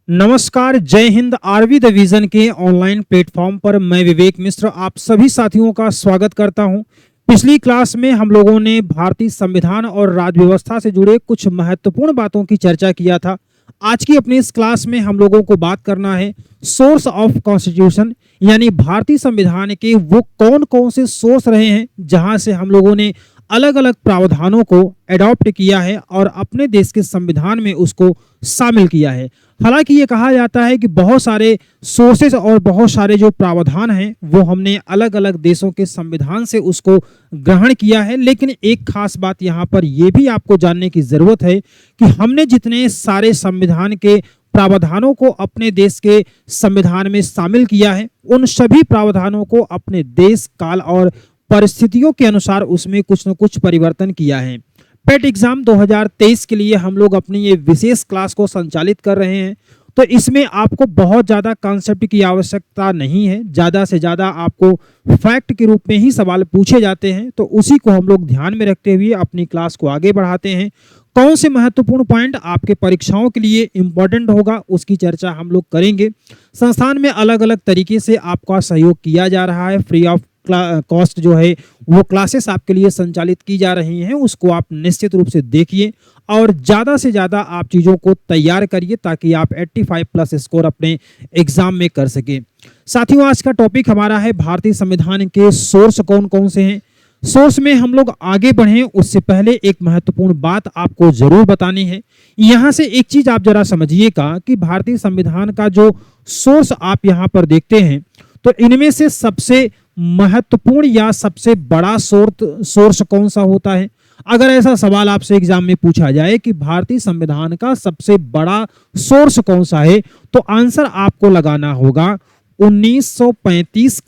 नमस्कार, जय Hind. RV the vision के ऑनलाइन प्लेटफॉर्म पर मैं विवेक मिश्र आप सभी साथियों का स्वागत करता हूं। पिछली क्लास में हम लोगों ने भारतीय संविधान और राज्य व्यवस्था से जुड़े कुछ महत्वपूर्ण बातों की चर्चा किया था। आज की अपनी इस क्लास में हम लोगों को बात करना है सोर्स ऑफ कॉन्स्टिट्यूशन, यानी भारतीय संविधान के वो कौन कौन से सोर्स रहे हैं जहां से हम लोगों ने अलग अलग प्रावधानों को अडॉप्ट किया है और अपने देश के संविधान में उसको शामिल किया है। हालांकि ये कहा जाता है कि बहुत सारे सोर्सेज और बहुत सारे जो प्रावधान हैं वो हमने अलग अलग देशों के संविधान से उसको ग्रहण किया है, लेकिन एक खास बात यहाँ पर यह भी आपको जानने की जरूरत है कि हमने जितने सारे संविधान के प्रावधानों को अपने देश के संविधान में शामिल किया है, उन सभी प्रावधानों को अपने देश, काल और परिस्थितियों के अनुसार उसमें कुछ न कुछ परिवर्तन किया है। पेट एग्जाम 2023 के लिए हम लोग अपनी ये विशेष क्लास को संचालित कर रहे हैं, तो इसमें आपको बहुत ज़्यादा कॉन्सेप्ट की आवश्यकता नहीं है। ज़्यादा से ज़्यादा आपको फैक्ट के रूप में ही सवाल पूछे जाते हैं, तो उसी को हम लोग ध्यान में रखते हुए अपनी क्लास को आगे बढ़ाते हैं। कौन से महत्वपूर्ण पॉइंट आपके परीक्षाओं के लिए इंपॉर्टेंट होगा उसकी चर्चा हम लोग करेंगे। संस्थान में अलग अलग तरीके से आपका सहयोग किया जा रहा है। फ्री ऑफ कॉस्ट जो है वो क्लासेस आपके लिए संचालित की जा रही हैं, उसको आप निश्चित रूप से देखिए और ज़्यादा से ज़्यादा आप चीज़ों को तैयार करिए ताकि आप 85+ स्कोर अपने एग्जाम में कर सके। साथियों, आज का टॉपिक हमारा है भारतीय संविधान के सोर्स कौन कौन से हैं। सोर्स में हम लोग आगे बढ़ें उससे पहले एक महत्वपूर्ण बात आपको जरूर बतानी है। यहाँ से एक चीज आप जरा समझिएगा कि भारतीय संविधान का जो सोर्स आप यहाँ पर देखते हैं, तो इनमें से सबसे महत्वपूर्ण या सबसे बड़ा सोर्स कौन सा होता है। अगर ऐसा सवाल आपसे एग्जाम में पूछा जाए कि भारतीय संविधान का सबसे बड़ा सोर्स कौन सा है, तो आंसर आपको लगाना होगा 1935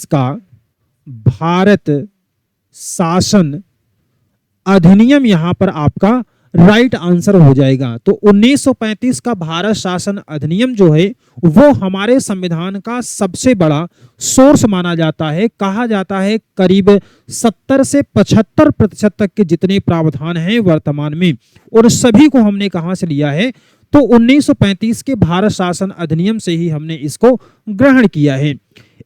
का भारत शासन अधिनियम यहां पर आपका राइट आंसर हो जाएगा। तो 1935 का भारत शासन अधिनियम जो है वो हमारे संविधान का सबसे बड़ा सोर्स माना जाता है। कहा जाता है करीब 70 से 75% तक के जितने प्रावधान हैं वर्तमान में, और सभी को हमने कहां से लिया है, तो 1935 के भारत शासन अधिनियम से ही हमने इसको ग्रहण किया है।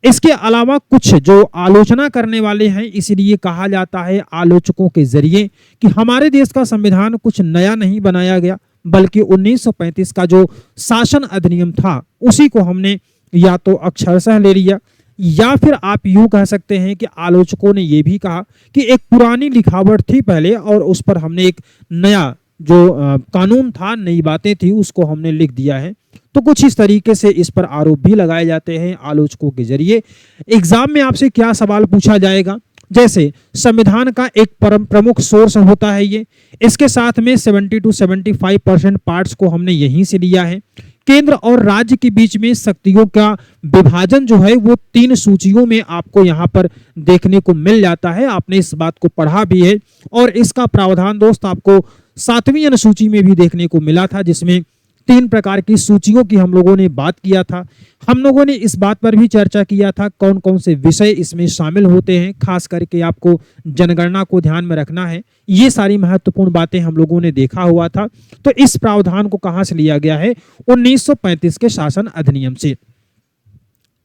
इसके अलावा कुछ जो आलोचना करने वाले हैं, इसीलिए कहा जाता है आलोचकों के जरिए कि हमारे देश का संविधान कुछ नया नहीं बनाया गया, बल्कि 1935 का जो शासन अधिनियम था उसी को हमने या तो अक्षरशः ले लिया, या फिर आप यूं कह सकते हैं कि आलोचकों ने यह भी कहा कि एक पुरानी लिखावट थी पहले और उस पर हमने एक नया जो कानून था, नई बातें थी, उसको हमने लिख दिया है। तो कुछ इस तरीके से इस पर आरोप भी लगाए जाते हैं आलोचकों के जरिए। एग्जाम में आपसे क्या सवाल पूछा जाएगा, जैसे संविधान का एक प्रमुख सोर्स होता है ये, इसके साथ में 70 to 75% पार्ट्स को हमने यहीं से लिया है। केंद्र और राज्य के बीच में शक्तियों का विभाजन जो है वो 3 सूचियों में आपको यहाँ पर देखने को मिल जाता है। आपने इस बात को पढ़ा भी है, और इसका प्रावधान दोस्त आपको 7वीं अनुसूची में भी देखने को मिला था, जिसमें 3 प्रकार की सूचियों की हम लोगों ने बात किया था। हम लोगों ने इस बात पर भी चर्चा किया था कौन कौन से विषय इसमें शामिल होते हैं, खास करके आपको जनगणना को ध्यान में रखना है। ये सारी महत्वपूर्ण बातें हम लोगों ने देखा हुआ था। तो इस प्रावधान को कहां से लिया गया है, 1935 के शासन अधिनियम से।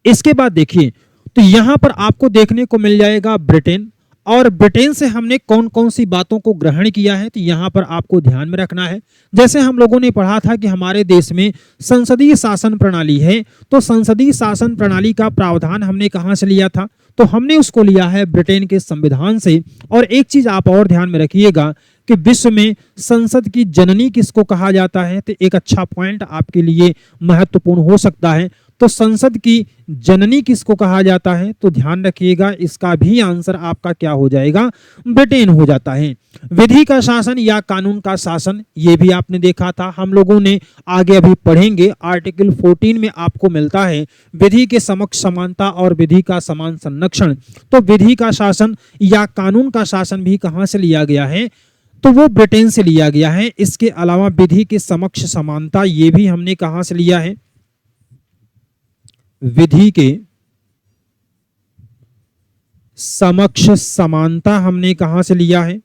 इसके बाद देखिए, तो यहां पर आपको देखने को मिल जाएगा ब्रिटेन, और ब्रिटेन से हमने कौन कौन सी बातों को ग्रहण किया है, तो यहाँ पर आपको ध्यान में रखना है। जैसे हम लोगों ने पढ़ा था कि हमारे देश में संसदीय शासन प्रणाली है, तो संसदीय शासन प्रणाली का प्रावधान हमने कहाँ से लिया था, तो हमने उसको लिया है ब्रिटेन के संविधान से। और एक चीज आप और ध्यान में रखिएगा कि विश्व में संसद की जननी किसको कहा जाता है, तो एक अच्छा पॉइंट आपके लिए महत्वपूर्ण हो सकता है। तो संसद की जननी किसको कहा जाता है, तो ध्यान रखिएगा इसका भी आंसर आपका क्या हो जाएगा, ब्रिटेन हो जाता है। विधि का शासन या कानून का शासन, ये भी आपने देखा था, हम लोगों ने आगे अभी पढ़ेंगे। आर्टिकल 14 में आपको मिलता है विधि के समक्ष समानता और विधि का समान संरक्षण। तो विधि का शासन या कानून का शासन भी कहां से लिया गया है, तो वो ब्रिटेन से लिया गया है। इसके अलावा विधि के समक्ष समानता, ये भी हमने कहां से लिया है, विधि के समक्ष समानता हमने कहां से लिया है,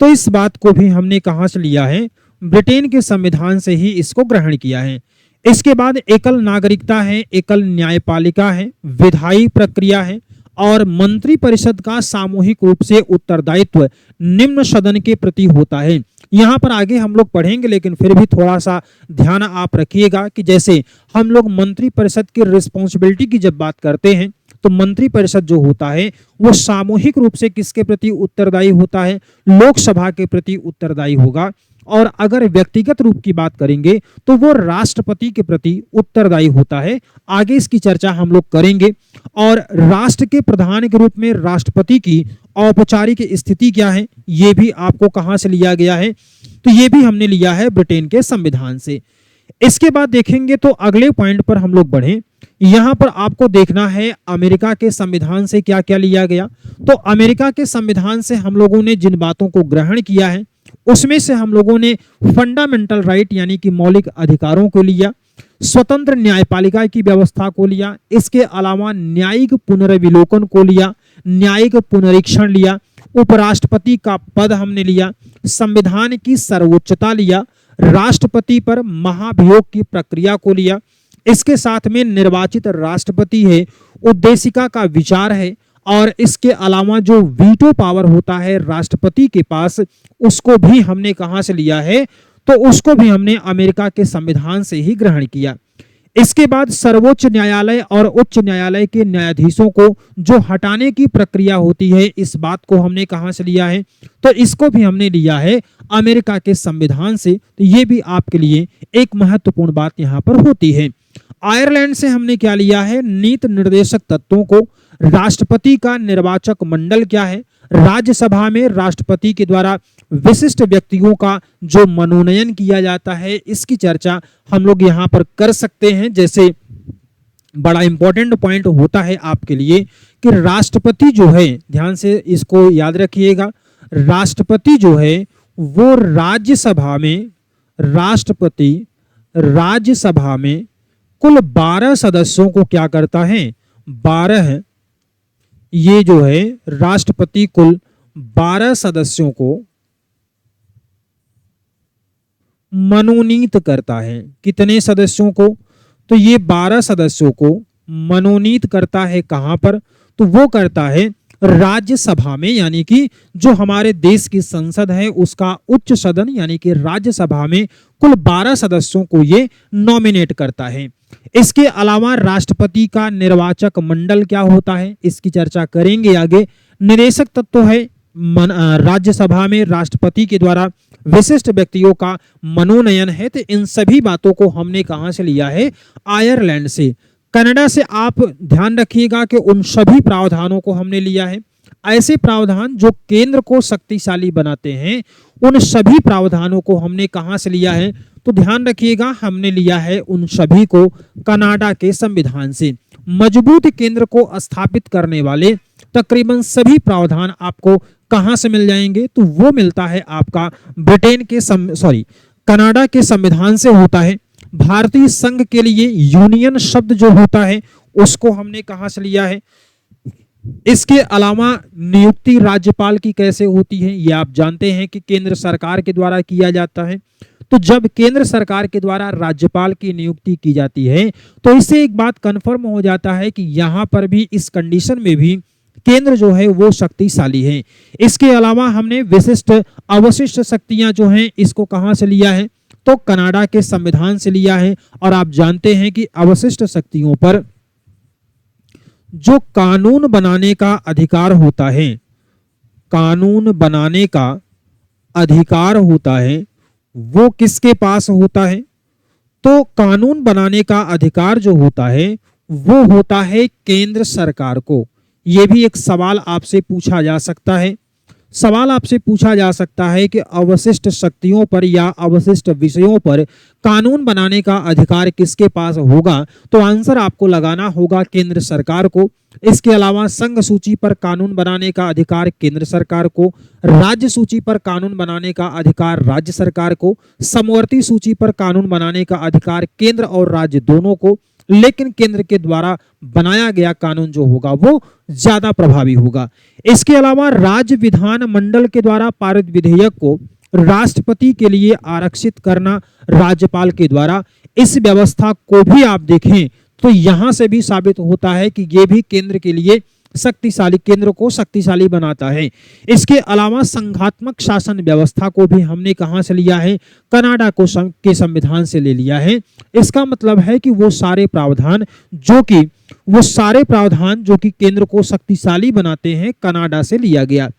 तो इस बात को भी हमने कहां से लिया है, ब्रिटेन के संविधान से ही इसको ग्रहण किया है। इसके बाद एकल नागरिकता है, एकल न्यायपालिका है, विधायी प्रक्रिया है और मंत्री परिषद का सामूहिक रूप से उत्तरदायित्व निम्न सदन के प्रति होता है। यहाँ पर आगे हम लोग पढ़ेंगे, लेकिन फिर भी थोड़ा सा ध्यान आप रखिएगा कि जैसे हम लोग मंत्री परिषद की रिस्पॉन्सिबिलिटी की जब बात करते हैं तो मंत्री परिषद जो होता है वो सामूहिक रूप से किसके प्रति उत्तरदायी होता है, लोकसभा के प्रति उत्तरदायी होगा। और अगर व्यक्तिगत रूप की बात करेंगे तो वो राष्ट्रपति के प्रति उत्तरदायी होता है। आगे इसकी चर्चा हम लोग करेंगे। और राष्ट्र के प्रधान के रूप में राष्ट्रपति की औपचारिक स्थिति क्या है, ये भी आपको कहां से लिया गया है, तो ये भी हमने लिया है ब्रिटेन के संविधान से। इसके बाद देखेंगे तो अगले पॉइंट पर हम लोग बढ़ें। यहां पर आपको देखना है अमेरिका के संविधान से क्या क्या लिया गया। तो अमेरिका के संविधान से हम लोगों ने जिन बातों को ग्रहण किया है उसमें से हम लोगों ने फंडामेंटल राइट यानी कि मौलिक अधिकारों को लिया, स्वतंत्र न्यायपालिका की व्यवस्था को लिया, इसके अलावा न्यायिक पुनर्विलोकन को लिया, न्यायिक पुनरीक्षण लिया, उपराष्ट्रपति का पद हमने लिया, संविधान की सर्वोच्चता लिया, राष्ट्रपति पर महाभियोग की प्रक्रिया को लिया, इसके साथ में निर्वाचित राष्ट्रपति है, उद्देशिका का विचार है और इसके अलावा जो वीटो पावर होता है राष्ट्रपति के पास उसको भी हमने कहां से लिया है, तो उसको भी हमने अमेरिका के संविधान से ही ग्रहण किया। इसके बाद सर्वोच्च न्यायालय और उच्च न्यायालय के न्यायाधीशों को जो हटाने की प्रक्रिया होती है इस बात को हमने कहां से लिया है, तो इसको भी हमने लिया है अमेरिका के संविधान से। तो ये भी आपके लिए एक महत्वपूर्ण बात यहां पर होती है। आयरलैंड से हमने क्या लिया है, नीति निर्देशक तत्वों को, राष्ट्रपति का निर्वाचक मंडल क्या है, राज्यसभा में राष्ट्रपति के द्वारा विशिष्ट व्यक्तियों का जो मनोनयन किया जाता है इसकी चर्चा हम लोग यहाँ पर कर सकते हैं। जैसे बड़ा इंपॉर्टेंट पॉइंट होता है आपके लिए कि राष्ट्रपति जो है, ध्यान से इसको याद रखिएगा, राष्ट्रपति जो है वो राज्यसभा में कुल 12 सदस्यों को क्या करता है, 12, ये जो है राष्ट्रपति कुल 12 सदस्यों को मनोनीत करता है। कितने सदस्यों को, तो ये 12 सदस्यों को मनोनीत करता है। कहां पर, तो वो करता है राज्यसभा में, यानी कि जो हमारे देश की संसद है उसका उच्च सदन यानी कि राज्यसभा में कुल 12 सदस्यों को ये नॉमिनेट करता है। इसके अलावा राष्ट्रपति का निर्वाचक मंडल क्या होता है इसकी चर्चा करेंगे आगे। निदेशक तत्व है राज्यसभा में राष्ट्रपति के द्वारा विशिष्ट व्यक्तियों का मनोनयन है। तो इन सभी बातों को हमने कहां से लिया है, आयरलैंड से। कनाडा से आप ध्यान रखिएगा कि उन सभी प्रावधानों को हमने लिया है। ऐसे प्रावधान जो केंद्र को शक्तिशाली बनाते हैं उन सभी प्रावधानों को हमने कहां से लिया है, तो ध्यान रखिएगा हमने लिया है उन सभी को कनाडा के संविधान से। मजबूत केंद्र को स्थापित करने वाले तकरीबन सभी प्रावधान आपको कहां से मिल जाएंगे, तो वो मिलता है आपका कनाडा के संविधान से होता है। भारतीय संघ के लिए यूनियन शब्द जो होता है उसको हमने कहां से लिया है। इसके अलावा नियुक्ति राज्यपाल की कैसे होती है, ये आप जानते हैं कि केंद्र सरकार के द्वारा किया जाता है। तो जब केंद्र सरकार के द्वारा राज्यपाल की नियुक्ति की जाती है तो इससे एक बात कंफर्म हो जाता है कि यहां पर भी इस कंडीशन में भी केंद्र जो है वो शक्तिशाली है। इसके अलावा हमने विशिष्ट अवशिष्ट शक्तियां जो हैं इसको कहां से लिया है, तो कनाडा के संविधान से लिया है। और आप जानते हैं कि अवशिष्ट शक्तियों पर जो कानून बनाने का अधिकार होता है, कानून बनाने का अधिकार होता है वो किसके पास होता है, तो कानून बनाने का अधिकार जो होता है वो होता है केंद्र सरकार को। यह भी एक सवाल आपसे पूछा जा सकता है। सवाल आपसे पूछा जा सकता है कि अवशिष्ट शक्तियों पर या अवशिष्ट विषयों पर कानून बनाने का अधिकार किसके पास होगा, तो आंसर आपको लगाना होगा केंद्र सरकार को। इसके अलावा संघ सूची पर कानून बनाने का अधिकार केंद्र सरकार को, राज्य सूची पर कानून बनाने का अधिकार राज्य सरकार को, समवर्ती सूची पर कानून बनाने का अधिकार केंद्र और राज्य दोनों को। लेकिन केंद्र के द्वारा बनाया गया कानून जो होगा वो ज्यादा प्रभावी होगा। इसके अलावा राज्य विधान मंडल के द्वारा पारित विधेयक को राष्ट्रपति के लिए आरक्षित करना राज्यपाल के द्वारा, इस व्यवस्था को भी आप देखें तो यहां से भी साबित होता है कि ये भी केंद्र के लिए शक्तिशाली, केंद्र को शक्तिशाली बनाता है। इसके अलावा संघात्मक शासन व्यवस्था को भी हमने कहां से लिया है, कनाडा के संविधान से ले लिया है। इसका मतलब है कि वो सारे प्रावधान जो कि केंद्र को शक्तिशाली बनाते हैं, कनाडा से लिया गया।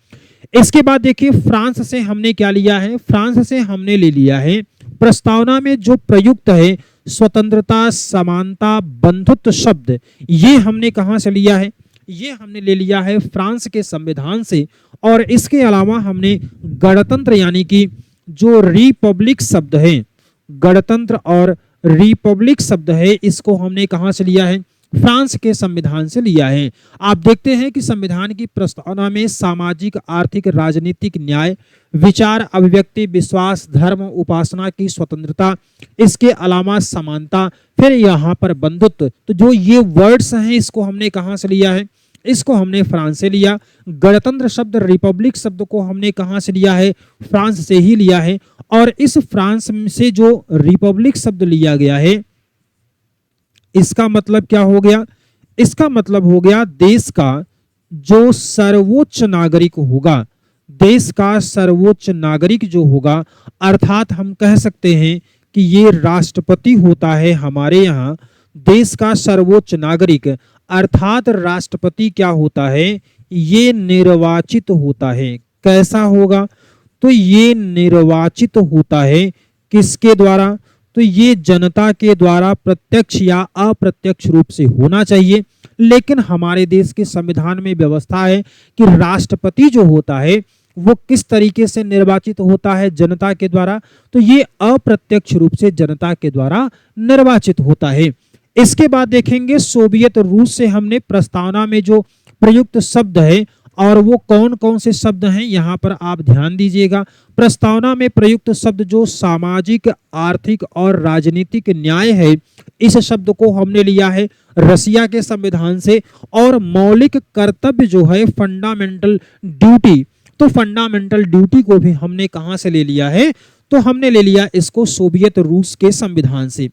इसके बाद देखिए फ्रांस से हमने क्या लिया है, फ्रांस से हमने ले लिया है प्रस्तावना में जो प्रयुक्त है स्वतंत्रता, समानता, बंधुत्व शब्द, ये हमने कहां से लिया है, ये हमने ले लिया है फ्रांस के संविधान से। और इसके अलावा हमने गणतंत्र यानी कि जो रिपब्लिक शब्द है, गणतंत्र और रिपब्लिक शब्द है, इसको हमने कहां से लिया है, फ्रांस के संविधान से लिया है। आप देखते हैं कि संविधान की प्रस्तावना में सामाजिक, आर्थिक, राजनीतिक न्याय, विचार, अभिव्यक्ति, विश्वास, धर्म, उपासना की स्वतंत्रता, इसके अलावा समानता, फिर यहाँ पर बंधुत्व, तो जो ये वर्ड्स हैं इसको हमने कहां से लिया है, इसको हमने फ्रांस से लिया। गणतंत्र शब्द, रिपब्लिक शब्द को हमने कहां से लिया है, फ्रांस से ही लिया है। और इस फ्रांस से जो रिपब्लिक शब्द लिया गया है, इसका मतलब क्या हो गया, इसका मतलब हो गया देश का जो सर्वोच्च नागरिक होगा, देश का सर्वोच्च नागरिक जो होगा, अर्थात हम कह सकते हैं कि ये राष्ट्रपति होता है हमारे यहाँ। देश का सर्वोच्च नागरिक अर्थात राष्ट्रपति क्या होता है, ये निर्वाचित होता है। कैसा होगा, तो ये निर्वाचित होता है किसके द्वारा, तो ये जनता के द्वारा प्रत्यक्ष या अप्रत्यक्ष रूप से होना चाहिए। लेकिन हमारे देश के संविधान में व्यवस्था है कि राष्ट्रपति जो होता है वो किस तरीके से निर्वाचित होता है, जनता के द्वारा, तो ये अप्रत्यक्ष रूप से जनता के द्वारा निर्वाचित होता है। इसके बाद देखेंगे सोवियत रूस से हमने प्रस्तावना में जो प्रयुक्त शब्द है, और वो कौन कौन से शब्द हैं यहाँ पर आप ध्यान दीजिएगा। प्रस्तावना में प्रयुक्त शब्द जो सामाजिक, आर्थिक और राजनीतिक न्याय है, इस शब्द को हमने लिया है रसिया के संविधान से। और मौलिक कर्तव्य जो है फंडामेंटल ड्यूटी, तो फंडामेंटल ड्यूटी को भी हमने कहां से ले लिया है, तो हमने ले लिया इसको सोवियत रूस के संविधान से।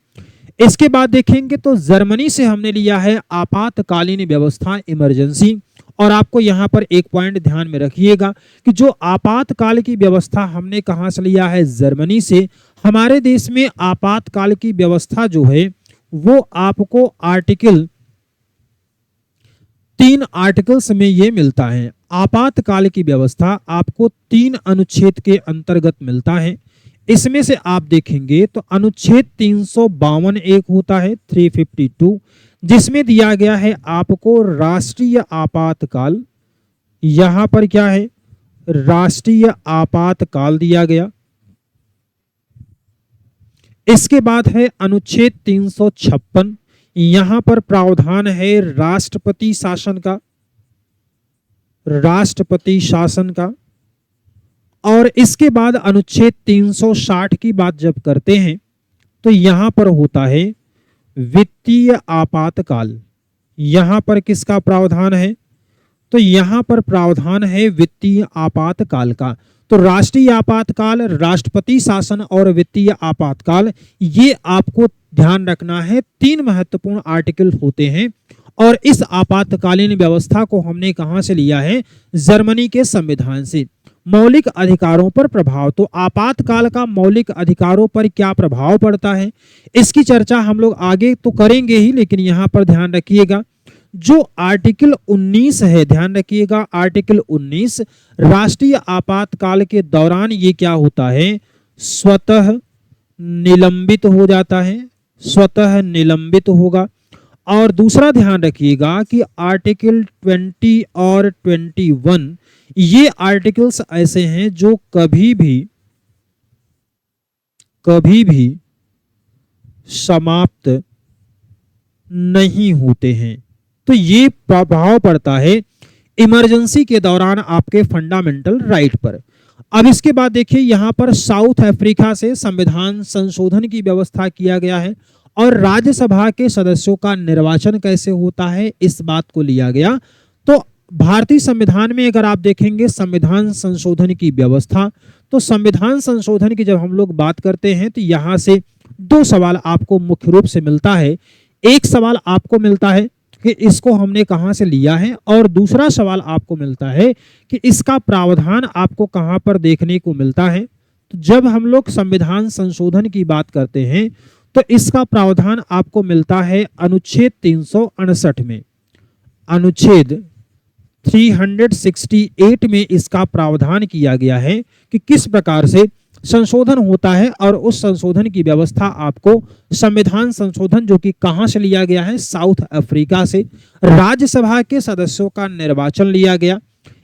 इसके बाद देखेंगे तो जर्मनी से हमने लिया है आपातकालीन व्यवस्था, इमरजेंसी। और आपको यहाँ पर एक पॉइंट ध्यान में रखिएगा कि जो आपातकाल की व्यवस्था हमने कहां से लिया है, जर्मनी से। हमारे देश में आपातकाल की व्यवस्था जो है वो आपको आर्टिकल 3 आर्टिकल्स में ये मिलता है। आपातकाल की व्यवस्था आपको 3 अनुच्छेद के अंतर्गत मिलता है। इसमें से आप देखेंगे तो अनुच्छेद 352 एक होता है, 352, जिसमें दिया गया है आपको राष्ट्रीय आपातकाल। यहां पर क्या है, राष्ट्रीय आपातकाल दिया गया। इसके बाद है अनुच्छेद 356, यहां पर प्रावधान है राष्ट्रपति शासन का, राष्ट्रपति शासन का। और इसके बाद अनुच्छेद 360 की बात जब करते हैं तो यहां पर होता है वित्तीय आपातकाल। यहां पर किसका प्रावधान है, तो यहां पर प्रावधान है वित्तीय आपातकाल का। तो राष्ट्रीय आपातकाल, राष्ट्रपति शासन और वित्तीय आपातकाल, ये आपको ध्यान रखना है। 3 महत्वपूर्ण आर्टिकल होते हैं। और इस आपातकालीन व्यवस्था को हमने कहां से लिया है, जर्मनी के संविधान से। मौलिक अधिकारों पर प्रभाव, तो आपातकाल का मौलिक अधिकारों पर क्या प्रभाव पड़ता है, इसकी चर्चा हम लोग आगे तो करेंगे ही, लेकिन यहां पर ध्यान रखिएगा जो आर्टिकल 19 है, ध्यान रखिएगा आर्टिकल 19, राष्ट्रीय आपातकाल के दौरान ये क्या होता है, स्वतः निलंबित हो जाता है, स्वतः निलंबित होगा। और दूसरा ध्यान रखिएगा कि आर्टिकल 20 और 21 ये आर्टिकल्स ऐसे हैं जो कभी भी समाप्त नहीं होते हैं। तो ये प्रभाव पड़ता है इमरजेंसी के दौरान आपके फंडामेंटल राइट पर। अब इसके बाद देखिए यहां पर साउथ अफ्रीका से संविधान संशोधन की व्यवस्था किया गया है और राज्यसभा के सदस्यों का निर्वाचन कैसे होता है, इस बात को लिया गया। तो भारतीय संविधान में अगर आप देखेंगे संविधान संशोधन की व्यवस्था, तो संविधान संशोधन की जब हम लोग बात करते हैं तो यहाँ से दो सवाल आपको मुख्य रूप से मिलता है। एक सवाल आपको मिलता है कि इसको हमने कहाँ से लिया है, और दूसरा सवाल आपको मिलता है कि इसका प्रावधान आपको कहाँ पर देखने को मिलता है। तो जब हम लोग संविधान संशोधन की बात करते हैं तो इसका प्रावधान आपको मिलता है अनुच्छेद 368 में। अनुच्छेद 368 में इसका प्रावधान किया गया है कि किस प्रकार से संशोधन होता है, और उस संशोधन की व्यवस्था आपको संविधान संशोधन जो कि कहां से लिया गया है, साउथ अफ्रीका से राज्यसभा के सदस्यों का निर्वाचन लिया गया।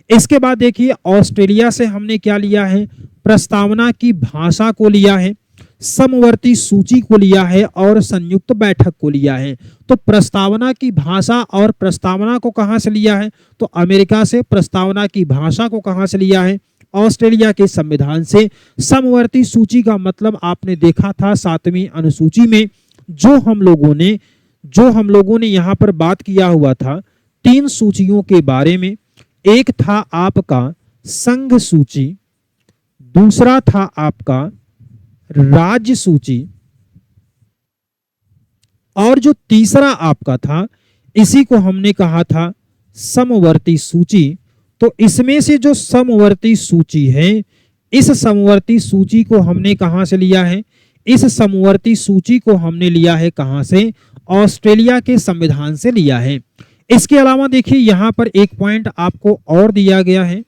इसके बाद देखिए ऑस्ट्रेलिया से हमने क्या लिया है, प्रस्तावना की भाषा को लिया है, समवर्ती सूची को लिया है और संयुक्त बैठक को लिया है। तो प्रस्तावना की भाषा और प्रस्तावना को कहां से लिया है, तो अमेरिका से। प्रस्तावना की भाषा को कहां से लिया है, ऑस्ट्रेलिया के संविधान से। समवर्ती सूची का मतलब आपने देखा था 7वीं अनुसूची में जो हम लोगों ने यहां पर बात किया हुआ था 3 सूचियों के बारे में। एक था आपका संघ सूची, दूसरा था आपका राज्य सूची, और जो तीसरा आपका था इसी को हमने कहा था समवर्ती सूची। तो इसमें से जो समवर्ती सूची है, इस समवर्ती सूची को हमने कहां से लिया है, इस समवर्ती सूची को हमने लिया है कहां से, ऑस्ट्रेलिया के संविधान से लिया है। इसके अलावा देखिए यहां पर एक पॉइंट आपको और दिया गया है,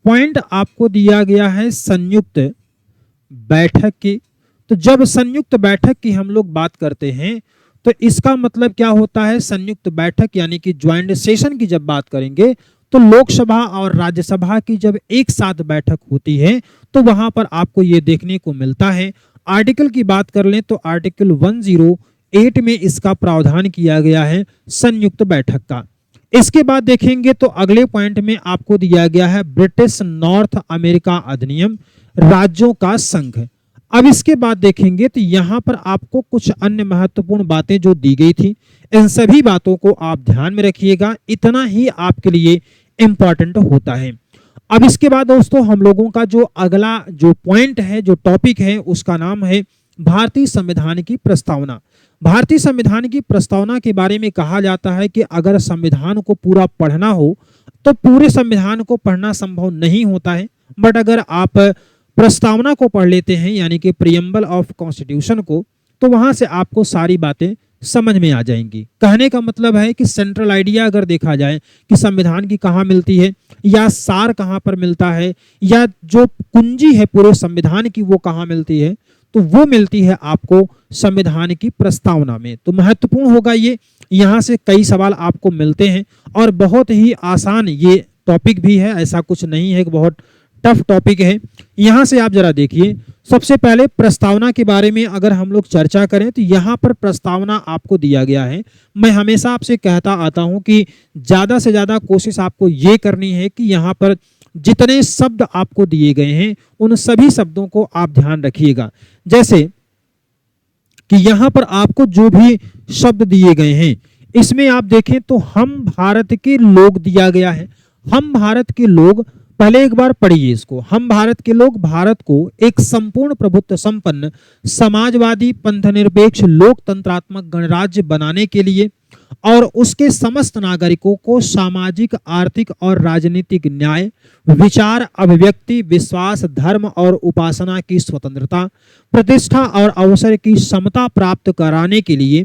पॉइंट आपको दिया गया है संयुक्त बैठक की। तो जब संयुक्त बैठक की हम लोग बात करते हैं तो इसका मतलब क्या होता है, संयुक्त बैठक यानी कि ज्वाइंट सेशन की जब बात करेंगे तो लोकसभा और राज्यसभा की जब एक साथ बैठक होती है तो वहां पर आपको ये देखने को मिलता है। आर्टिकल की बात कर लें तो आर्टिकल 108 में इसका प्रावधान किया गया है संयुक्त बैठक का। इसके बाद देखेंगे तो अगले पॉइंट में आपको दिया गया है ब्रिटिश नॉर्थ अमेरिका अधिनियम, राज्यों का संघ। अब इसके बाद देखेंगे तो यहां पर आपको कुछ अन्य महत्वपूर्ण बातें जो दी गई थी, इन सभी बातों को आप ध्यान में रखिएगा, इतना ही आपके लिए इंपॉर्टेंट होता है। अब इसके बाद दोस्तों हम लोगों का जो अगला जो पॉइंट है, जो टॉपिक है, उसका नाम है भारतीय संविधान की प्रस्तावना। भारतीय संविधान की प्रस्तावना के बारे में कहा जाता है कि अगर संविधान को पूरा पढ़ना हो तो पूरे संविधान को पढ़ना संभव नहीं होता है, बट अगर आप प्रस्तावना को पढ़ लेते हैं यानी कि प्रीएम्बल ऑफ कॉन्स्टिट्यूशन को, तो वहां से आपको सारी बातें समझ में आ जाएंगी। कहने का मतलब है कि सेंट्रल आइडिया अगर देखा जाए कि संविधान की कहाँ मिलती है, या सार कहाँ पर मिलता है, या जो कुंजी है पूरे संविधान की वो कहाँ मिलती है, तो वो मिलती है आपको संविधान की प्रस्तावना में। तो महत्वपूर्ण होगा ये, यहाँ से कई सवाल आपको मिलते हैं और बहुत ही आसान ये टॉपिक भी है, ऐसा कुछ नहीं है कि बहुत टफ टॉपिक है। यहां से आप जरा देखिए, सबसे पहले प्रस्तावना के बारे में अगर हम लोग चर्चा करें तो यहां पर प्रस्तावना आपको दिया गया है। मैं हमेशा आपसे कहता आता हूं कि ज्यादा से ज्यादा कोशिश आपको ये करनी है कि यहां पर जितने शब्द आपको दिए गए हैं उन सभी शब्दों को आप ध्यान रखिएगा। जैसे कि यहां पर आपको जो भी शब्द दिए गए हैं इसमें आप देखें तो हम भारत के लोग दिया गया है। हम भारत के लोग, पहले एक बार पढ़िए इसको, हम भारत के लोग भारत को एक संपूर्ण प्रभुत्व संपन्न समाजवादी पंथनिरपेक्ष लोकतंत्रात्मक गणराज्य बनाने के लिए और उसके समस्त नागरिकों को सामाजिक, आर्थिक और राजनीतिक न्याय, विचार, अभिव्यक्ति, विश्वास, धर्म और उपासना की स्वतंत्रता, प्रतिष्ठा और अवसर की समता प्राप्त कराने के लिए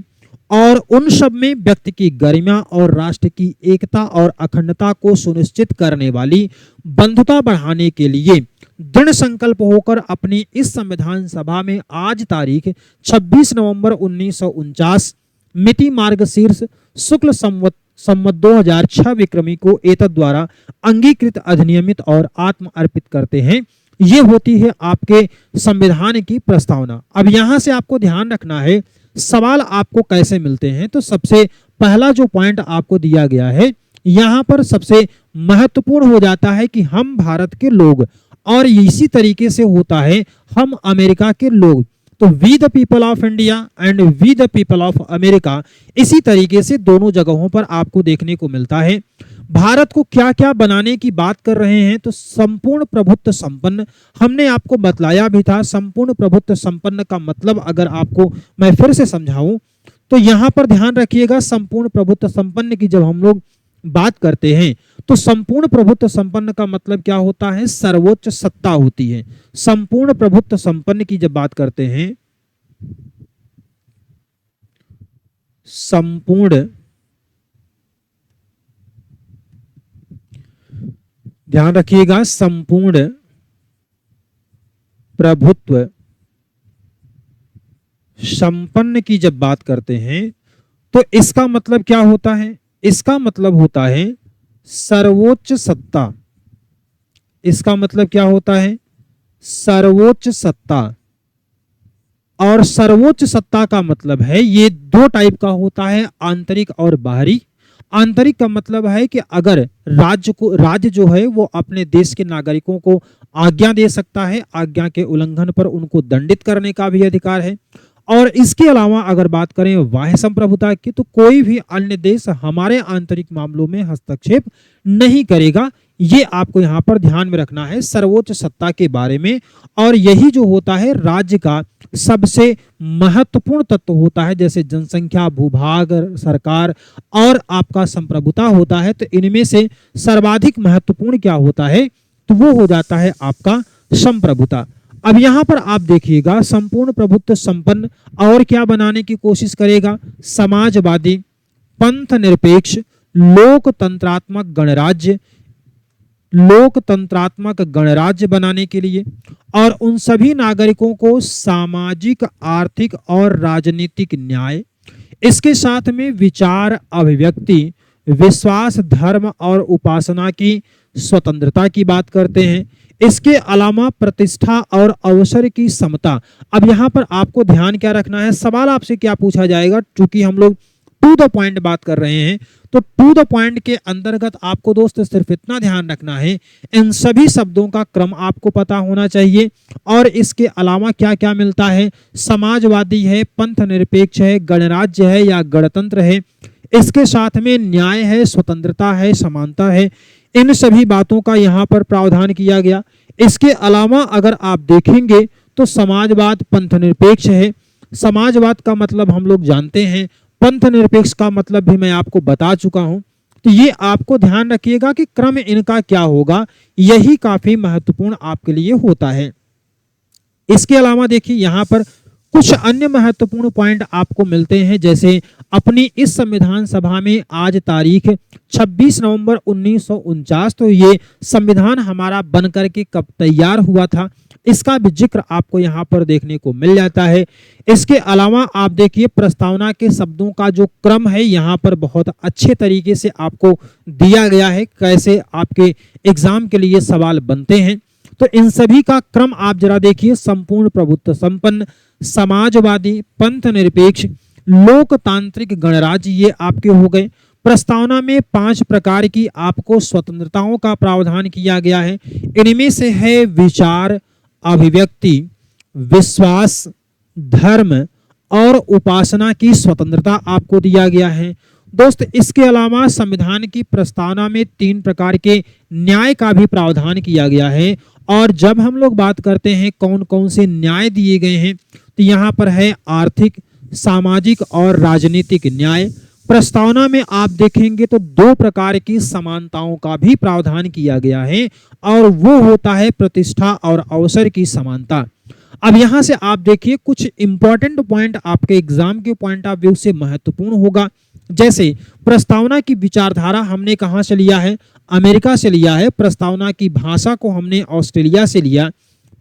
और उन सब में व्यक्ति की गरिमा और राष्ट्र की एकता और अखंडता को सुनिश्चित करने वाली बंधुता बढ़ाने के लिए दृढ़ संकल्प होकर अपनी इस संविधान सभा में आज तारीख 26 नवंबर 1949 मिति मार्गशीर्ष शुक्ल संवत 2006 विक्रमी को एतद द्वारा अंगीकृत, अधिनियमित और आत्म अर्पित करते हैं। ये होती है आपके संविधान की प्रस्तावना। अब यहां से आपको ध्यान रखना है सवाल आपको कैसे मिलते हैं। तो सबसे पहला जो पॉइंट आपको दिया गया है यहां पर सबसे महत्वपूर्ण हो जाता है कि हम भारत के लोग, और इसी तरीके से होता है हम अमेरिका के लोग। तो we the people of India and we the people of America, इसी तरीके से दोनों जगहों पर आपको देखने को मिलता है। भारत को क्या क्या बनाने की बात कर रहे हैं, तो संपूर्ण प्रभुत्व संपन्न। हमने आपको बतलाया भी था संपूर्ण प्रभुत्व संपन्न का मतलब अगर आपको मैं फिर से समझाऊं तो यहां पर ध्यान रखिएगा, संपूर्ण प्रभुत्व संपन्न की जब हम लोग बात करते हैं तो संपूर्ण प्रभुत्व संपन्न का मतलब क्या होता है, सर्वोच्च सत्ता होती है। संपूर्ण प्रभुत्व संपन्न की जब बात करते हैं, संपूर्ण, ध्यान रखिएगा, संपूर्ण प्रभुत्व संपन्न की जब बात करते हैं तो इसका मतलब क्या होता है, इसका मतलब होता है सर्वोच्च सत्ता। इसका मतलब क्या होता है, सर्वोच्च सत्ता। और सर्वोच्च सत्ता का मतलब है ये दो टाइप का होता है, आंतरिक और बाहरी। आंतरिक का मतलब है कि अगर राज्य जो है वो अपने देश के नागरिकों को आज्ञा दे सकता है, आज्ञा के उल्लंघन पर उनको दंडित करने का भी अधिकार है। और इसके अलावा अगर बात करें बाह्य संप्रभुता की, तो कोई भी अन्य देश हमारे आंतरिक मामलों में हस्तक्षेप नहीं करेगा। ये आपको यहाँ पर ध्यान में रखना है सर्वोच्च सत्ता के बारे में। और यही जो होता है राज्य का सबसे महत्वपूर्ण तत्व होता है, जैसे जनसंख्या, भूभाग, सरकार और आपका संप्रभुता होता है। तो इनमें से सर्वाधिक महत्वपूर्ण क्या होता है, तो वो हो जाता है आपका संप्रभुता। अब यहां पर आप देखिएगा संपूर्ण प्रभुत्व संपन्न और क्या बनाने की कोशिश करेगा, समाजवादी, पंथ निरपेक्ष, लोकतंत्रात्मक गणराज्य, लोकतंत्रात्मक गणराज्य बनाने के लिए, और उन सभी नागरिकों को सामाजिक, आर्थिक और राजनीतिक न्याय, इसके साथ में विचार, अभिव्यक्ति, विश्वास, धर्म और उपासना की स्वतंत्रता की बात करते हैं। इसके अलावा प्रतिष्ठा और अवसर की समता। अब यहां पर आपको ध्यान क्या रखना है, सवाल आपसे क्या पूछा जाएगा, चूंकि हम लोग टू द पॉइंट बात कर रहे हैं तो टू द पॉइंट के अंतर्गत आपको दोस्त सिर्फ इतना ध्यान रखना है, इन सभी शब्दों का क्रम आपको पता होना चाहिए। और इसके अलावा क्या क्या मिलता है, समाजवादी है, पंथ निरपेक्ष है, गणराज्य है या गणतंत्र है, इसके साथ में न्याय है, स्वतंत्रता है, समानता है, इन सभी बातों का यहाँ पर प्रावधान किया गया। इसके अलावा अगर आप देखेंगे तो समाजवाद पंथ निरपेक्ष है। समाजवाद का मतलब हम लोग जानते हैं, पंथ निरपेक्ष का मतलब भी मैं आपको बता चुका हूं। तो ये आपको ध्यान रखिएगा कि क्रम इनका क्या होगा, यही काफी महत्वपूर्ण आपके लिए होता है। इसके अलावा देखिए यहाँ पर कुछ अन्य महत्वपूर्ण पॉइंट आपको मिलते हैं, जैसे अपनी इस संविधान सभा में आज तारीख 26 नवंबर 1949, तो ये संविधान हमारा बनकर के कब तैयार हुआ था, इसका भी जिक्र आपको यहाँ पर देखने को मिल जाता है। इसके अलावा आप देखिए प्रस्तावना के शब्दों का जो क्रम है यहाँ पर बहुत अच्छे तरीके से आपको दिया गया है, कैसे आपके एग्जाम के लिए सवाल बनते हैं। तो इन सभी का क्रम आप जरा देखिए, संपूर्ण प्रभुत्व संपन्न, समाजवादी, पंथ निरपेक्ष, लोकतांत्रिक गणराज्य, ये आपके हो गए। प्रस्तावना में 5 प्रकार की आपको स्वतंत्रताओं का प्रावधान किया गया है। इनमें से है विचार, अभिव्यक्ति, विश्वास, धर्म और उपासना की स्वतंत्रता आपको दिया गया है। दोस्त इसके अलावा संविधान की प्रस्तावना में 3 प्रकार के न्याय का भी प्रावधान किया गया है। और जब हम लोग बात करते हैं कौन कौन से न्याय दिए गए हैं, तो यहाँ पर है आर्थिक, सामाजिक और राजनीतिक न्याय। प्रस्तावना में आप देखेंगे तो 2 प्रकार की समानताओं का भी प्रावधान किया गया है, और वो होता है प्रतिष्ठा और अवसर की समानता। अब यहां से आप देखिए कुछ इंपॉर्टेंट पॉइंट आपके एग्जाम के पॉइंट ऑफ व्यू से महत्वपूर्ण होगा। जैसे प्रस्तावना की विचारधारा हमने कहां से लिया है, अमेरिका से लिया है। प्रस्तावना की भाषा को हमने ऑस्ट्रेलिया से लिया।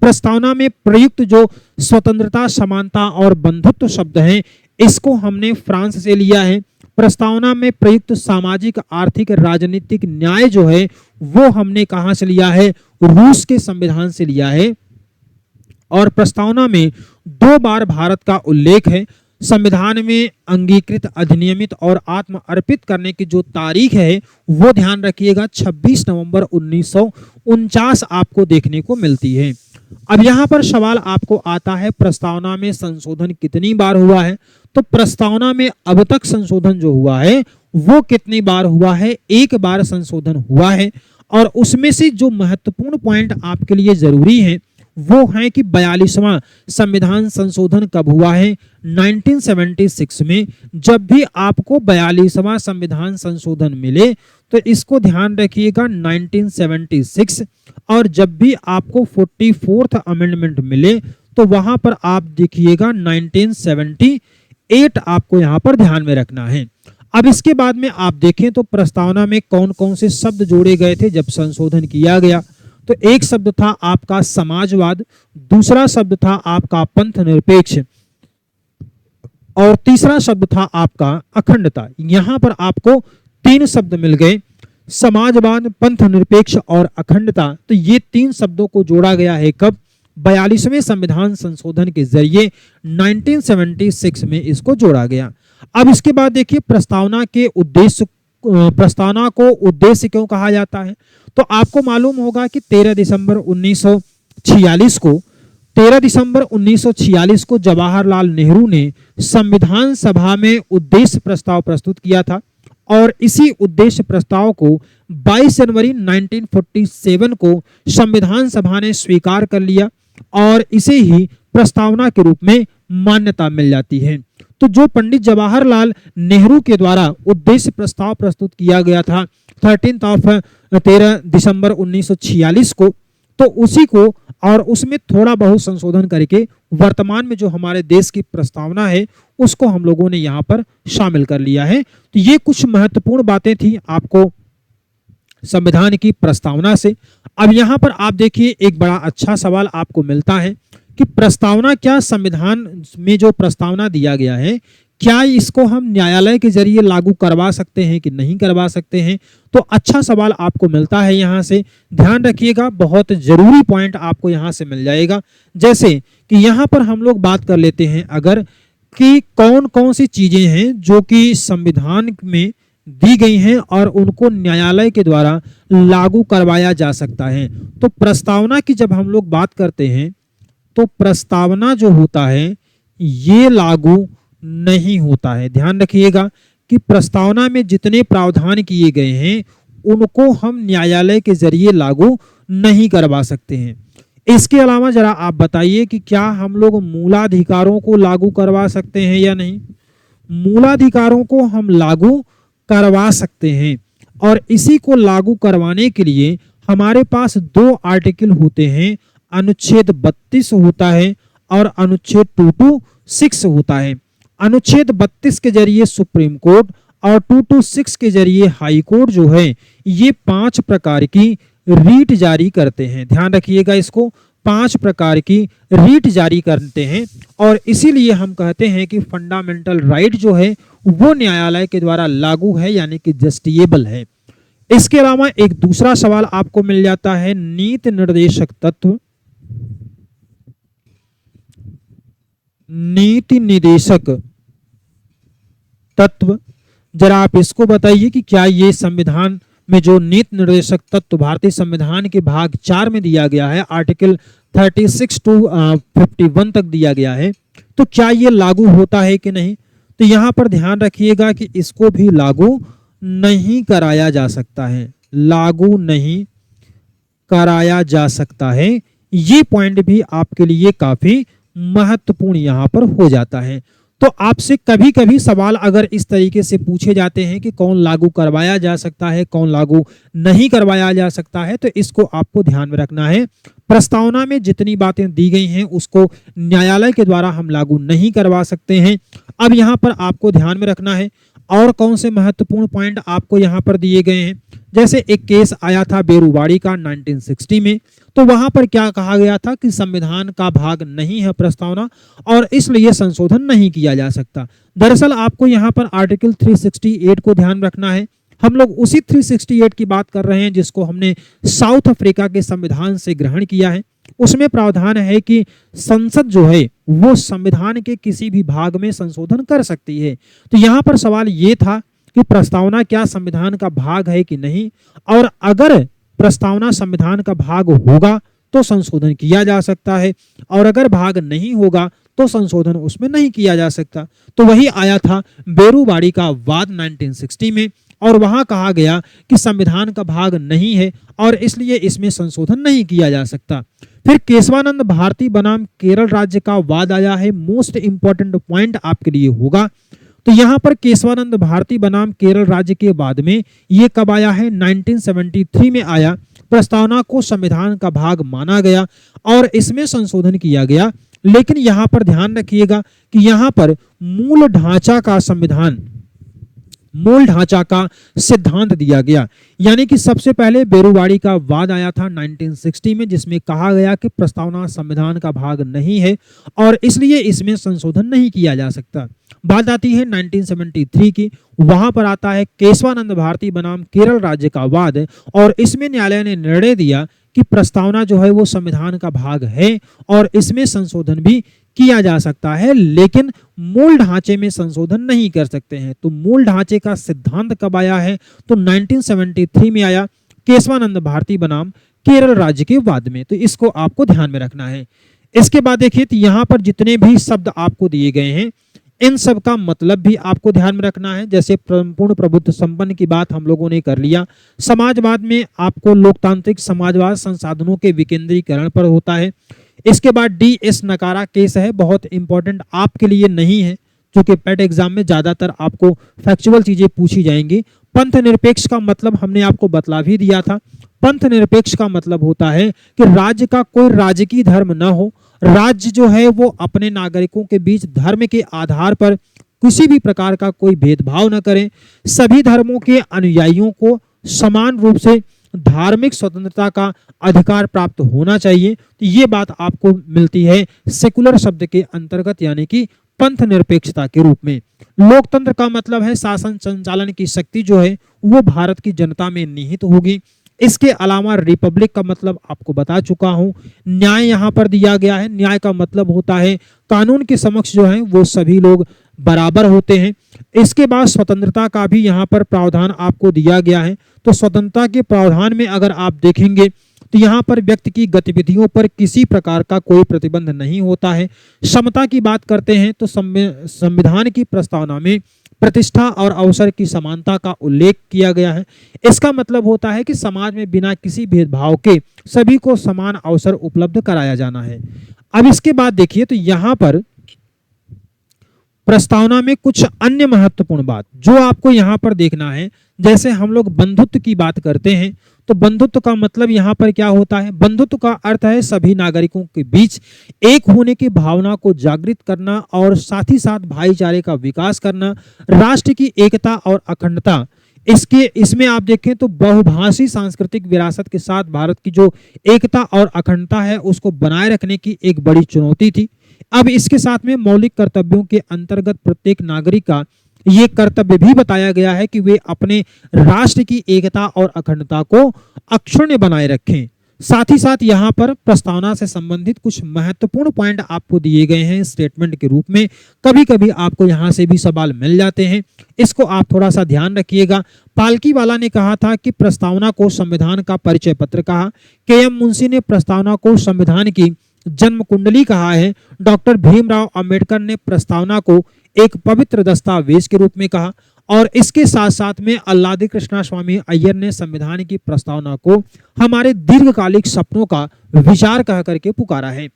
प्रस्तावना में प्रयुक्त जो स्वतंत्रता, समानता और बंधुत्व शब्द हैं, इसको हमने फ्रांस से लिया है। प्रस्तावना में प्रयुक्त सामाजिक, आर्थिक, राजनीतिक न्याय जो है वो हमने कहां से लिया है, रूस के संविधान से लिया है। और प्रस्तावना में 2 बार भारत का उल्लेख है। संविधान में अंगीकृत, अधिनियमित और आत्म अर्पित करने की जो तारीख है वो ध्यान रखिएगा 26 नवंबर 1949 आपको देखने को मिलती है। अब यहाँ पर सवाल आपको आता है प्रस्तावना में संशोधन कितनी बार हुआ है, तो प्रस्तावना में अब तक संशोधन जो हुआ है वो कितनी बार हुआ है? एक बार संशोधन हुआ है। और उसमें से जो महत्वपूर्ण पॉइंट आपके लिए जरूरी है वो है कि 42वां संविधान संशोधन कब हुआ है? 1976 में। जब भी आपको 42वां संविधान संशोधन मिले तो इसको ध्यान रखिएगा 1976। और जब भी आपको 44th अमेंडमेंट मिले तो वहां पर आप देखिएगा 1978 आपको यहां पर ध्यान में रखना है। अब इसके बाद में आप देखें तो प्रस्तावना में कौन कौन से शब्द जोड़े गए थे जब संशोधन किया गया। तो एक शब्द था आपका समाजवाद, दूसरा शब्द था आपका पंथ निरपेक्ष और तीसरा शब्द था आपका अखंडता। यहां पर आपको 3 शब्द मिल गए, समाजवाद, पंथ निरपेक्ष और अखंडता। तो ये 3 शब्दों को जोड़ा गया है कब? 42वें संविधान संशोधन के जरिए 1976 में इसको जोड़ा गया। अब इसके बाद देखिए प्रस्तावना के उद्देश्य, प्रस्तावना को उद्देश्य क्यों कहा जाता है? तो आपको मालूम होगा कि 13 दिसंबर 1946 को जवाहरलाल नेहरू ने संविधान सभा में उद्देश्य प्रस्ताव प्रस्तुत किया था और इसी उद्देश्य प्रस्ताव को 22 जनवरी 1947 को संविधान सभा ने स्वीकार कर लिया और इसे ही प्रस्तावना के रूप में मान्यता मिल जाती है। तो जो पंडित जवाहरलाल नेहरू के द्वारा उद्देश्य प्रस्ताव प्रस्तुत किया गया था 13 दिसंबर 1946 को, तो उसी को और उसमें थोड़ा बहुत संशोधन करके वर्तमान में जो हमारे देश की प्रस्तावना है उसको हम लोगों ने यहाँ पर शामिल कर लिया है। तो ये कुछ महत्वपूर्ण बातें थी आपको संविधान की प्रस्तावना से। अब यहाँ पर आप देखिए एक बड़ा अच्छा सवाल आपको मिलता है कि प्रस्तावना, क्या संविधान में जो प्रस्तावना दिया गया है क्या इसको हम न्यायालय के जरिए लागू करवा सकते हैं कि नहीं करवा सकते हैं? तो अच्छा सवाल आपको मिलता है यहाँ से, ध्यान रखिएगा, बहुत जरूरी पॉइंट आपको यहाँ से मिल जाएगा। जैसे कि यहाँ पर हम लोग बात कर लेते हैं अगर कि कौन कौन सी चीजें हैं जो कि संविधान में दी गई हैं और उनको न्यायालय के द्वारा लागू करवाया जा सकता है। तो प्रस्तावना की जब हम लोग बात करते हैं तो प्रस्तावना जो होता है ये लागू नहीं होता है। ध्यान रखिएगा कि प्रस्तावना में जितने प्रावधान किए गए हैं उनको हम न्यायालय के जरिए लागू नहीं करवा सकते हैं। इसके अलावा जरा आप बताइए कि क्या हम लोग मूलाधिकारों को लागू करवा सकते हैं या नहीं? मूलाधिकारों को हम लागू करवा सकते हैं और इसी को लागू करवाने के लिए हमारे पास 2 आर्टिकल होते हैं, अनुच्छेद 32 होता है और अनुच्छेद 226 होता है। अनुच्छेद 32 के जरिए सुप्रीम कोर्ट और 226 के जरिए हाई कोर्ट जो है ये 5 प्रकार की रीट जारी करते हैं। ध्यान रखिएगा, इसको 5 प्रकार की रीट जारी करते हैं और इसीलिए हम कहते हैं कि फंडामेंटल राइट जो है वो न्यायालय के द्वारा लागू है, यानी कि जस्टिएबल है। इसके अलावा एक दूसरा सवाल आपको मिल जाता है, नीति निर्देशक तत्व। नीति निर्देशक तत्व, जरा आप इसको बताइए कि क्या ये संविधान में जो नीति निर्देशक तत्व भारतीय संविधान के भाग 4 में दिया गया है, आर्टिकल 36 to 51 तक दिया गया है, तो क्या ये लागू होता है कि नहीं? तो यहां पर ध्यान रखिएगा कि इसको भी लागू नहीं कराया जा सकता है, लागू नहीं कराया जा सकता है। ये पॉइंट भी आपके लिए काफी महत्वपूर्ण यहां पर हो जाता है। तो आपसे कभी कभी सवाल अगर इस तरीके से पूछे जाते हैं कि कौन लागू करवाया जा सकता है, कौन लागू नहीं करवाया जा सकता है, तो इसको आपको ध्यान में रखना है। प्रस्तावना में जितनी बातें दी गई हैं उसको न्यायालय के द्वारा हम लागू नहीं करवा सकते हैं। अब यहाँ पर आपको ध्यान में रखना है और कौन से महत्वपूर्ण पॉइंट आपको यहाँ पर दिए गए हैं। जैसे एक केस आया था बेरुवाड़ी का 1960 में, तो वहां पर क्या कहा गया था कि संविधान का भाग नहीं है प्रस्तावना और इसलिए संशोधन नहीं किया जा सकता। दरअसल आपको यहाँ पर आर्टिकल 368 को ध्यान रखना है। हम लोग उसी 368 की बात कर रहे हैं जिसको हमने साउथ अफ्रीका के संविधान से ग्रहण किया है। उसमें प्रावधान है कि संसद जो है वो संविधान के किसी भी भाग में संशोधन कर सकती है। तो यहाँ पर सवाल ये था कि प्रस्तावना क्या संविधान का भाग है कि नहीं, और अगर प्रस्तावना संविधान का भाग होगा तो संशोधन किया जा सकता है, और अगर भाग नहीं होगा तो संशोधन उसमें नहीं किया जा सकता। तो वही आया था बेरुवाड़ी का वाद 1960 में, और वहां कहा गया कि संविधान का भाग नहीं है और इसलिए इसमें संशोधन नहीं किया जा सकता। फिर केशवानंद भारती बनाम केरल राज्य का वाद आया है। मोस्ट इंपॉर्टेंट पॉइंट आपके लिए होगा। तो यहाँ पर केशवानंद भारती बनाम केरल राज्य के बाद में ये कब आया है? 1973 में आया। प्रस्तावना को संविधान का भाग माना गया और इसमें संशोधन किया गया। लेकिन यहाँ पर ध्यान रखिएगा कि यहाँ पर मूल ढांचा का सिद्धांत दिया गया। यानी कि सबसे पहले बेरुवाड़ी का वाद आया था 1960 में, जिसमें कहा गया कि प्रस्तावना संविधान का भाग नहीं है और इसलिए इसमें संशोधन नहीं किया जा सकता। बात आती है 1973 की, वहां पर आता है केशवानंद भारती बनाम केरल राज्य का वाद, और इसमें न्यायालय ने निर्णय दिया कि प्रस्तावना जो है वो संविधान का भाग है और इसमें संशोधन भी किया जा सकता है, लेकिन मूल ढांचे में संशोधन नहीं कर सकते हैं। तो मूल ढांचे का सिद्धांत कब आया है? तो 1973 में आया, केशवानंद भारती बनाम केरल राज्य के वाद में। तो इसको आपको ध्यान में रखना है। इसके बाद देखिए, तो यहाँ पर जितने भी शब्द आपको दिए गए हैं इन सब का मतलब भी आपको ध्यान में रखना है। जैसे पूर्ण प्रभुत्व संपन्न की बात हम लोगों ने कर लिया। समाजवाद में आपको लोकतांत्रिक समाजवाद संसाधनों के विकेंद्रीकरण पर होता है। इसके बाद DS नकारा केस है, बहुत इंपॉर्टेंट आपके लिए नहीं है, क्योंकि पेट एग्जाम में ज्यादातर आपको फैक्चुअल चीजें पूछी जाएंगी। पंथ निरपेक्ष का मतलब हमने आपको बतला भी दिया था। पंथ निरपेक्ष का मतलब होता है कि राज्य का कोई राजकीय धर्म न हो, राज्य जो है वो अपने नागरिकों के बीच धर्म के आधार पर किसी भी प्रकार का कोई भेदभाव न करें, सभी धर्मों के अनुयायियों को समान रूप से धार्मिक स्वतंत्रता का अधिकार प्राप्त होना चाहिए। तो ये बात आपको मिलती है सेकुलर शब्द के अंतर्गत, यानी कि पंथ निरपेक्षता के रूप में। लोकतंत्र का मतलब है शासन संचालन की शक्ति जो है वो भारत की जनता में निहित होगी। इसके अलावा रिपब्लिक का मतलब आपको बता चुका हूं। न्याय यहां पर दिया गया है। न्याय का मतलब होता है कानून के समक्ष जो है वो सभी लोग बराबर होते हैं। इसके बाद स्वतंत्रता का भी यहाँ पर प्रावधान आपको दिया गया है। तो स्वतंत्रता के प्रावधान में अगर आप देखेंगे तो यहाँ पर व्यक्ति की गतिविधियों पर किसी प्रकार का कोई प्रतिबंध नहीं होता है। समता की बात करते हैं तो संविधान की प्रस्तावना में प्रतिष्ठा और अवसर की समानता का उल्लेख किया गया है। इसका मतलब होता है कि समाज में बिना किसी भेदभाव के सभी को समान अवसर उपलब्ध कराया जाना है। अब इसके बाद देखिए, तो यहाँ पर प्रस्तावना में कुछ अन्य महत्वपूर्ण बात जो आपको यहाँ पर देखना है। जैसे हम लोग बंधुत्व की बात करते हैं तो बंधुत्व का मतलब यहाँ पर क्या होता है? बंधुत्व का अर्थ है सभी नागरिकों के बीच एक होने की भावना को जागृत करना और साथ ही साथ भाईचारे का विकास करना, राष्ट्र की एकता और अखंडता। इसमें आप देखें तो बहुभाषी सांस्कृतिक विरासत के साथ भारत की जो एकता और अखंडता है उसको बनाए रखने की एक बड़ी चुनौती थी। अब इसके साथ में मौलिक कर्तव्यों के अंतर्गत प्रत्येक नागरिक का ये कर्तव्य भी बताया गया है कि वे अपने राष्ट्र की एकता और अखंडता को अक्षुण्ण बनाए रखें। साथ ही साथ यहाँ पर प्रस्तावना से संबंधित कुछ महत्वपूर्ण पॉइंट आपको दिए गए हैं स्टेटमेंट के रूप में। कभी कभी आपको यहाँ से भी सवाल मिल जाते हैं, इसको आप थोड़ा सा ध्यान रखिएगा। पालकीवाला ने कहा था कि प्रस्तावना को संविधान का परिचय पत्र कहा। KM मुंशी ने प्रस्तावना को संविधान की जन्म कुंडली कहा है। डॉक्टर भीमराव अंबेडकर ने प्रस्तावना को एक पवित्र दस्तावेज के रूप में कहा। और इसके साथ साथ में अल्लादी कृष्णा स्वामी अय्यर ने संविधान की प्रस्तावना को हमारे दीर्घकालिक सपनों का विचार कह करके पुकारा है।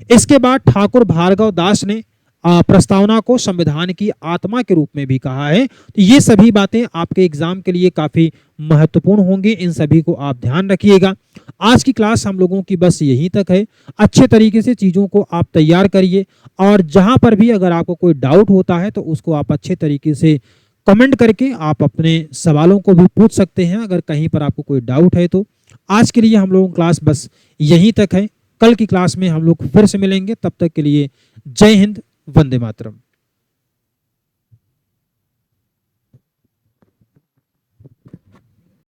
इसके बाद ठाकुर भार्गव दास ने प्रस्तावना को संविधान की आत्मा के रूप में भी कहा है। तो ये सभी बातें आपके एग्जाम के लिए काफी महत्वपूर्ण होंगी, इन सभी को आप ध्यान रखिएगा। आज की क्लास हम लोगों की बस यहीं तक है। अच्छे तरीके से चीज़ों को आप तैयार करिए और जहां पर भी अगर आपको कोई डाउट होता है तो उसको आप अच्छे तरीके से कमेंट करके आप अपने सवालों को भी पूछ सकते हैं अगर कहीं पर आपको कोई डाउट है तो। आज के लिए हम लोगों की क्लास बस यहीं तक है। कल की क्लास में हम लोग फिर से मिलेंगे, तब तक के लिए जय हिंद, वंदे मातरम।